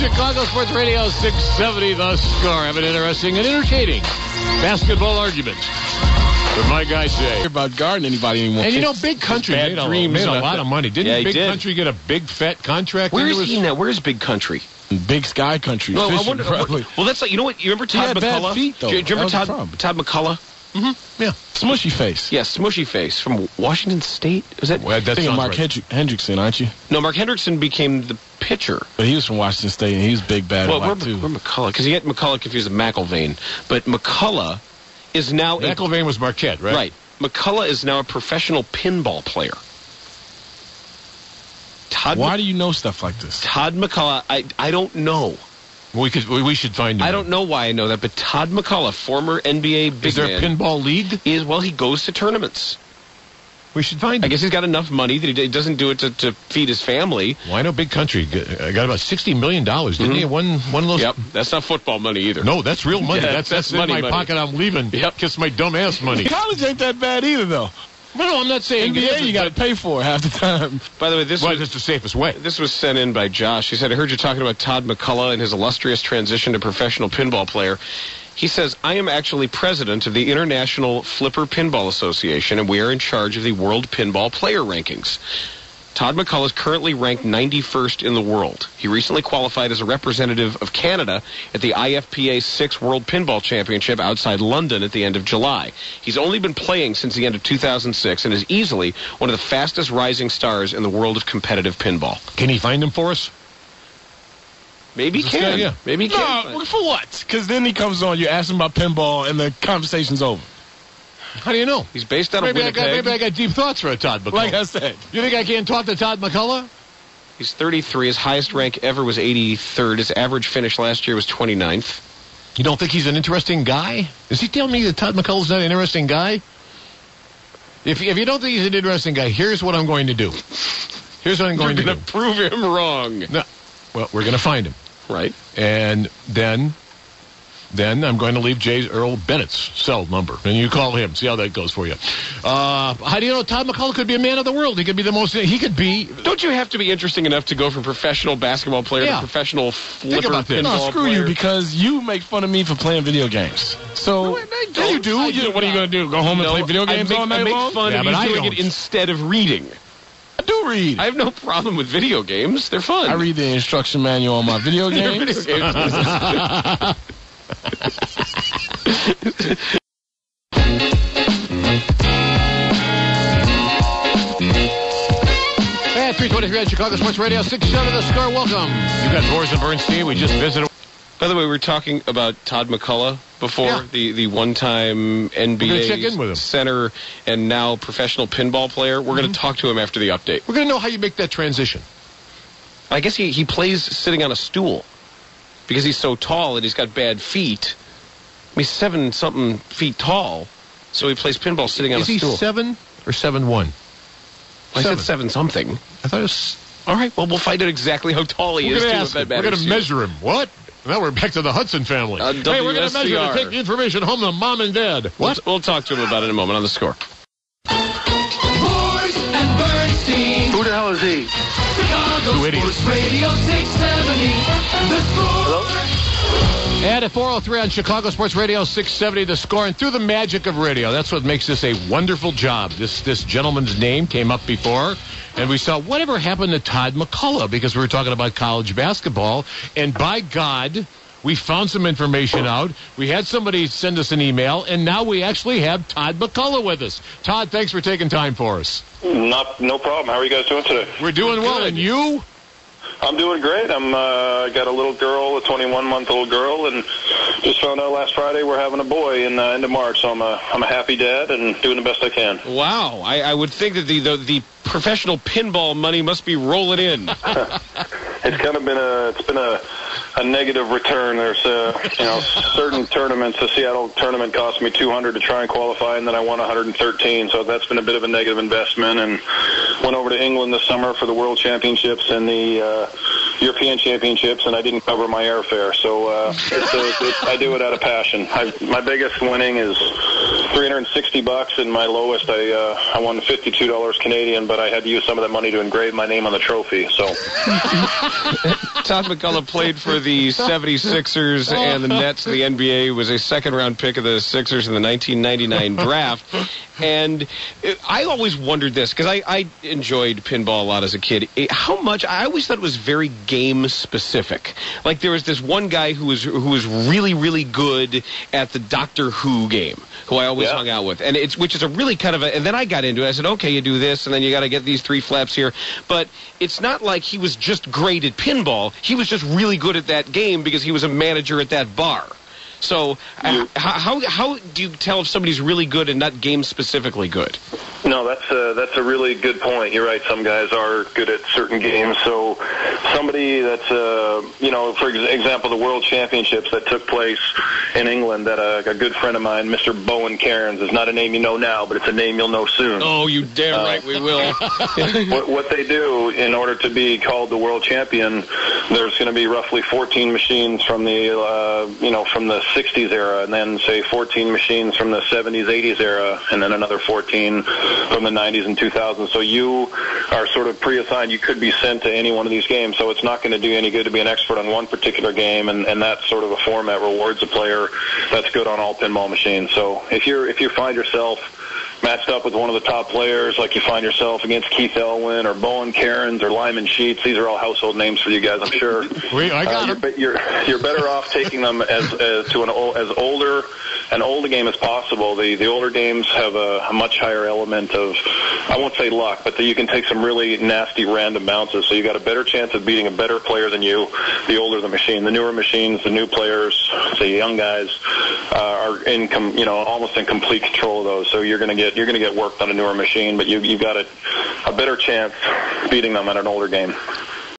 Chicago Sports Radio 670, The Score. Have an interesting and entertaining basketball argument. What my guys say about guarding anybody anymore. And you know, Big Country made a lot of money. Didn't Big Country get a big fat contract? Where is he now? Where's Big Country? Big Sky Country. No, fishing, I wonder. probably. Well, that's like, you know what? You remember Todd MacCulloch? He had bad feet, though. Do you remember Todd MacCulloch? Mm-hmm. Yeah. Smushy face. Yeah, Smushy face from Washington State. Was that? Well, that's Mark Hendrickson, aren't you? No, Mark Hendrickson became the pitcher. But he was from Washington State, and he was big, bad, well, too. We're McCulloch, because he had McCulloch confused with McIlvaine. But McCulloch is now... McIlvaine was Marquette, right? Right. McCulloch is now a professional pinball player. Why do you know stuff like this? Todd MacCulloch, I don't know. We should find him. I don't know why I know that, but Todd MacCulloch, former NBA big man... Is there a pinball league? He goes to tournaments. We should find him. I guess he's got enough money that he doesn't do it to feed his family. Well, I know Big Country got about $60 million, didn't he? One of those... Yep, that's not football money either. No, that's real money. Yeah, that's money, in my pocket. I'm leaving. Yep. Kiss my dumb ass money. College ain't that bad either, though. No, I'm not saying... NBA, you got to pay for half the time. By the way, that's the safest way. This was sent in by Josh. He said, I heard you talking about Todd MacCulloch and his illustrious transition to professional pinball player. He says, I am actually president of the International Flipper Pinball Association, and we are in charge of the World Pinball Player Rankings. Todd MacCulloch is currently ranked 91st in the world. He recently qualified as a representative of Canada at the IFPA 6 World Pinball Championship outside London at the end of July. He's only been playing since the end of 2006 and is easily one of the fastest rising stars in the world of competitive pinball. Can he find him for us? Maybe he can. Yeah. Maybe he can. No, for what? Because then he comes on, you ask him about pinball, and the conversation's over. How do you know? He's based out of Winnipeg. Maybe I got deep thoughts for a Todd MacCulloch. Like I said. You think I can't talk to Todd MacCulloch? He's 33. His highest rank ever was 83rd. His average finish last year was 29th. You don't think he's an interesting guy? Is he telling me that Todd MacCulloch's not an interesting guy? If you don't think he's an interesting guy, here's what I'm going to do. Here's what I'm going to do. You're going to prove him wrong. No. Well, we're going to find him. Right. And then I'm going to leave Earl Bennett's cell number, and you call him. See how that goes for you. How do you know Todd MacCulloch could be a man of the world? He could be the most... He could be... Don't you have to be interesting enough to go from professional basketball player to professional flipper pinball player? No, screw you, because you make fun of me for playing video games. So, you do. What are you going to do? Go home and play video games all night long? I make fun of you doing it instead of reading. I do read. I have no problem with video games. They're fun. I read the instruction manual on my video games. Video games. 3:23 on Chicago Sports Radio 670 The Score. Welcome. You got Boers and Bernstein. We just visited. By the way, we were talking about Todd MacCulloch before, the one-time NBA center and now professional pinball player. We're going to talk to him after the update. We're going to know how you make that transition. I guess he plays sitting on a stool because he's so tall and he's got bad feet. I mean, he's 7-something feet tall, so he plays pinball sitting on a stool. Is he 7 or 7'1"? I said 7-something. I thought it was... All right, well, we'll find out exactly how tall he is, too, if that matters. We're going to measure him. What? Now we're back to the Hudson family. Hey, we're going to measure to take the information home to Mom and Dad. What? We'll talk to him about it in a moment on The Score. Boers and Bernstein. Who the hell is he? Chicago Sports Radio 670. The Score. Hello? And at 4:03 on Chicago Sports Radio 670, The Score. And through the magic of radio, that's what makes this a wonderful job. This gentleman's name came up before, and we saw whatever happened to Todd MacCulloch, because we were talking about college basketball. And by God, we found some information out. We had somebody send us an email, and now we actually have Todd MacCulloch with us. Todd, thanks for taking time for us. No problem. How are you guys doing today? We're doing well, and you? I'm doing great. I'm got a little girl, a 21-month-old girl, and just found out last Friday we're having a boy in end of March. So I'm a happy dad and doing the best I can. Wow, I would think that the professional pinball money must be rolling in. It's kind of been a negative return. There's certain tournaments. The Seattle tournament cost me $200 to try and qualify, and then I won $113. So that's been a bit of a negative investment. And went over to England this summer for the World Championships and the European Championships, and I didn't cover my airfare. So I do it out of passion. My biggest winning is $360, and my lowest I won $52 Canadian, but I had to use some of that money to engrave my name on the trophy. So Todd MacCulloch played for the 76ers and the Nets in the NBA, was a second-round pick of the Sixers in the 1999 draft. And I always wondered this, because I enjoyed pinball a lot as a kid. How much, I always thought it was very game-specific. Like, there was this one guy who was really, really good at the Doctor Who game, who I always hung out with. And which is a really kind of and then I got into it. I said, okay, you do this, and then you got to get these 3 flaps here. But it's not like he was just great at pinball. He was just really good at that game because he was a manager at that bar. So how do you tell if somebody's really good and not game-specifically good? No, that's a really good point. You're right. Some guys are good at certain games. So somebody that's, for example, the World Championships that took place in England, that a good friend of mine, Mr. Bowen Cairns, is not a name you know now, but it's a name you'll know soon. Oh, you damn right we will. What they do in order to be called the world champion, there's going to be roughly 14 machines from the 60s era, and then say 14 machines from the 70s, 80s era, and then another 14 from the 90s and 2000s. So you are sort of pre-assigned. You could be sent to any one of these games, so it's not going to do any good to be an expert on one particular game, and that sort of a format rewards a player that's good on all pinball machines. So if you find yourself matched up with one of the top players, like you find yourself against Keith Elwin or Bowen Cairns or Lyman Sheets, these are all household names for you guys, I'm sure. I got them. You're better off taking them as older a game as possible. The older games have a much higher element of, I won't say luck, but you can take some really nasty random bounces. So you got a better chance of beating a better player than you, the older the machine. The newer machines, the new players, the young guys are almost in complete control of those. So you're going to get worked on a newer machine, but you've got a better chance beating them at an older game.